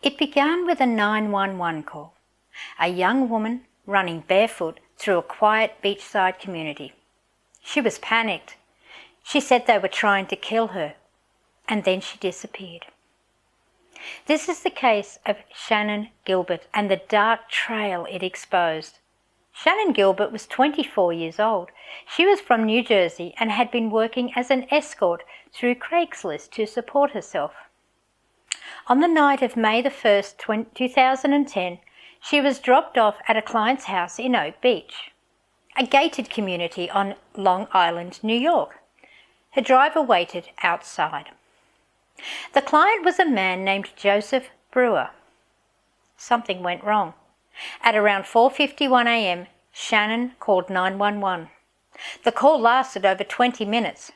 It began with a 911 call, a young woman running barefoot through a quiet beachside community. She was panicked. She said they were trying to kill her, and then she disappeared. This is the case of Shannan Gilbert and the dark trail it exposed. Shannan Gilbert was 24 years old. She was from New Jersey and had been working as an escort through Craigslist to support herself. On the night of May the 1st, 2010, she was dropped off at a client's house in Oak Beach, a gated community on Long Island, New York. Her driver waited outside. The client was a man named Joseph Brewer. Something went wrong. At around 4:51 a.m., Shannan called 911. The call lasted over 20 minutes.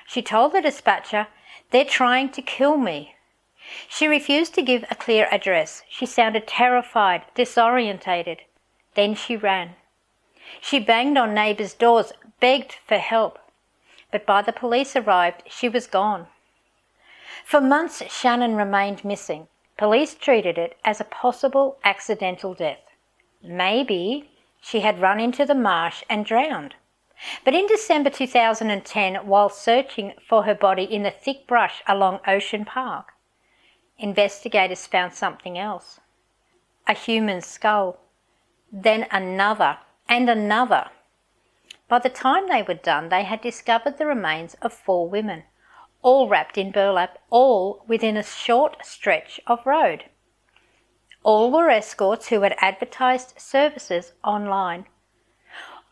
She told the dispatcher, "They're trying to kill me." She refused to give a clear address. She sounded terrified, disorientated. Then she ran. She banged on neighbours' doors, begged for help. But by the police arrived, she was gone. For months, Shannan remained missing. Police treated it as a possible accidental death. Maybe she had run into the marsh and drowned. But in December 2010, while searching for her body in the thick brush along Ocean Park, investigators found something else. A human skull. Then another and another. By the time they were done, they had discovered the remains of 4 women, all wrapped in burlap, all within a short stretch of road. All were escorts who had advertised services online.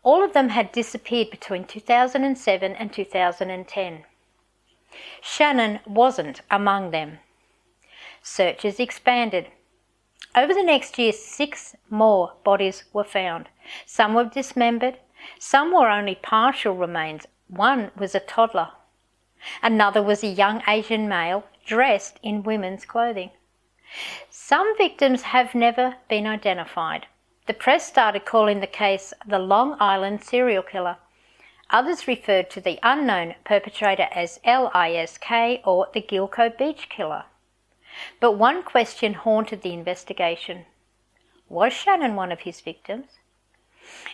All of them had disappeared between 2007 and 2010. Shannan wasn't among them. Searches expanded. Over the next year, 6 more bodies were found. Some were dismembered, some were only partial remains. One was a toddler. Another was a young Asian male dressed in women's clothing. Some victims have never been identified. The press started calling the case the Long Island serial killer. Others referred to the unknown perpetrator as LISK or the Gilgo Beach Killer. But one question haunted the investigation. Was Shannan one of his victims?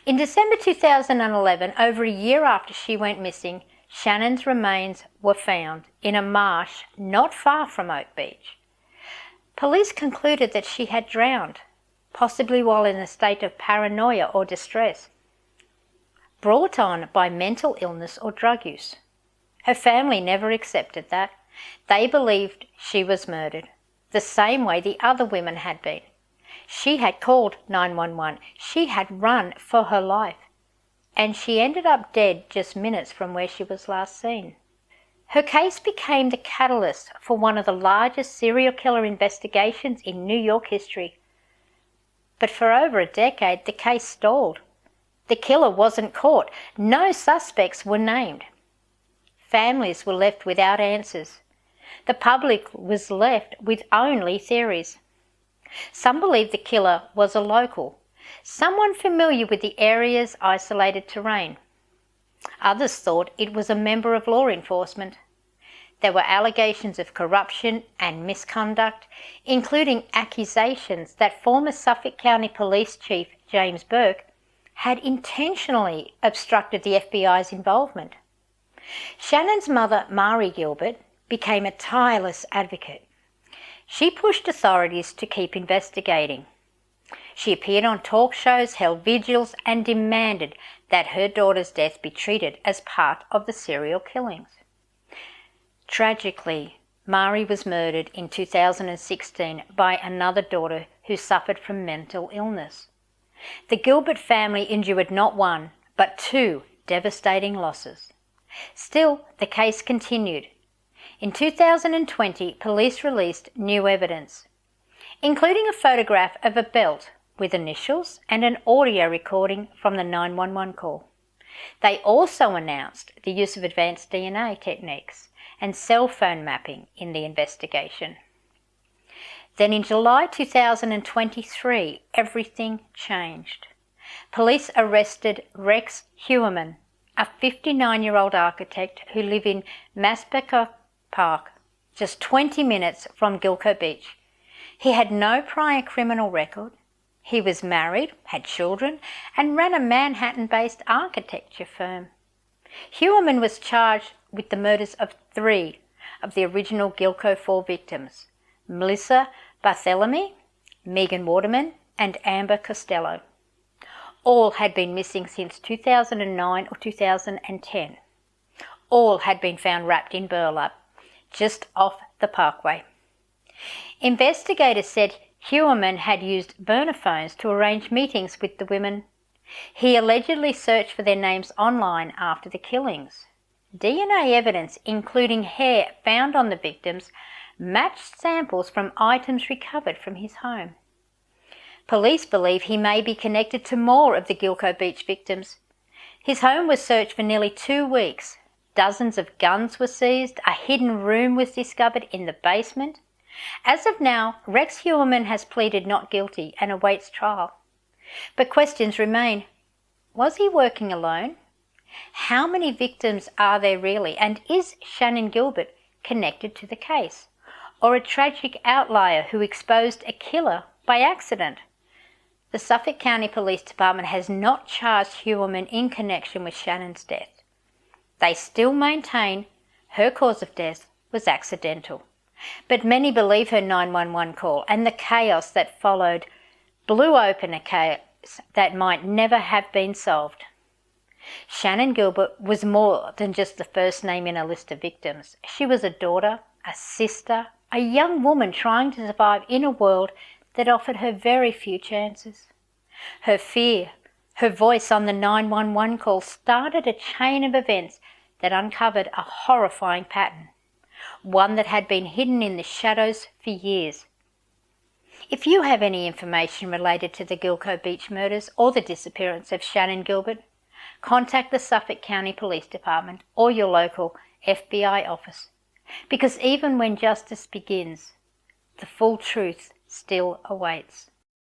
In December 2011, over a year after she went missing, Shannan's remains were found in a marsh not far from Oak Beach. Police concluded that she had drowned, possibly while in a state of paranoia or distress, brought on by mental illness or drug use. Her family never accepted that. They believed she was murdered, the same way the other women had been. She had called 911. She had run for her life. And she ended up dead just minutes from where she was last seen. Her case became the catalyst for one of the largest serial killer investigations in New York history. But for over a decade, the case stalled. The killer wasn't caught. No suspects were named. Families were left without answers. The public was left with only theories. Some believed the killer was a local, someone familiar with the area's isolated terrain. Others thought it was a member of law enforcement. There were allegations of corruption and misconduct, including accusations that former Suffolk County Police Chief James Burke had intentionally obstructed the FBI's involvement. Shannan's mother, Mari Gilbert, became a tireless advocate. She pushed authorities to keep investigating. She appeared on talk shows, held vigils, and demanded that her daughter's death be treated as part of the serial killings. Tragically, Mari was murdered in 2016 by another daughter who suffered from mental illness. The Gilbert family endured not one, but 2 devastating losses. Still, the case continued. In 2020, police released new evidence, including a photograph of a belt with initials and an audio recording from the 911 call. They also announced the use of advanced DNA techniques and cell phone mapping in the investigation. Then in July 2023, everything changed. Police arrested Rex Heuermann, a 59-year-old architect who lived in Massapequa Park, just 20 minutes from Gilgo Beach. He had no prior criminal record. He was married, had children, and ran a Manhattan-based architecture firm. Heuermann was charged with the murders of 3 of the original Gilgo 4 victims, Melissa Barthélemy, Megan Waterman, and Amber Costello. All had been missing since 2009 or 2010. All had been found wrapped in burlap, just off the parkway. Investigators said Heuermann had used burner phones to arrange meetings with the women. He allegedly searched for their names online after the killings. DNA evidence, including hair found on the victims, matched samples from items recovered from his home. Police believe he may be connected to more of the Gilgo Beach victims. His home was searched for nearly 2 weeks. Dozens of guns were seized. A hidden room was discovered in the basement. As of now, Rex Heuermann has pleaded not guilty and awaits trial. But questions remain. Was he working alone? How many victims are there really? And is Shannan Gilbert connected to the case? Or a tragic outlier who exposed a killer by accident? The Suffolk County Police Department has not charged Heuermann in connection with Shannan's death. They still maintain her cause of death was accidental. But many believe her 911 call and the chaos that followed blew open a case that might never have been solved. Shannan Gilbert was more than just the first name in a list of victims. She was a daughter, a sister, a young woman trying to survive in a world that offered her very few chances. Her fear, her voice on the 911 call started a chain of events that uncovered a horrifying pattern, one that had been hidden in the shadows for years. If you have any information related to the Gilgo Beach murders or the disappearance of Shannan Gilbert, contact the Suffolk County Police Department or your local FBI office, because even when justice begins, the full truth still awaits.